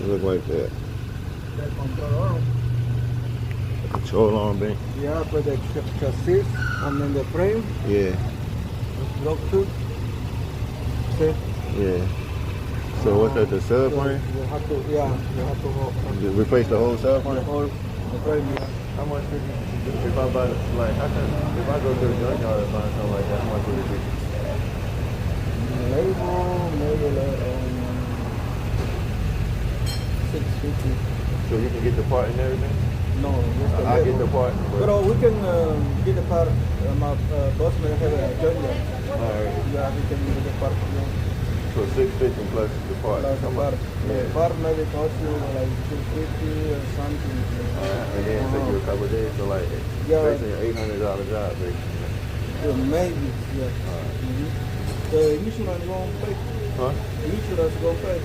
look like that. That control arm. Control arm, man. Yeah, for the chassis and then the frame. Yeah. Block too. See? Yeah. So what's that, the subframe? You have to, yeah, you have to go. Replace the whole The subframe? whole the frame, yeah. How much would you, if I buy the, like, if I go to the junkyard or find something like that, how much would it be? Label, maybe like 650. So you can get the part and everything? No, just the I label. get the part. But we can get the part. My boss may have a junkyard. Alright. Yeah, we can get the part. Yeah. So 650 plus the part. Plus the part. Yeah. The part maybe cost you like 250 or something. And then it take you a couple of days, so like, Yeah. basically an $800 job, basically. Yeah, maybe, yeah. The insurance won't pay. Huh? The insurance won't pay.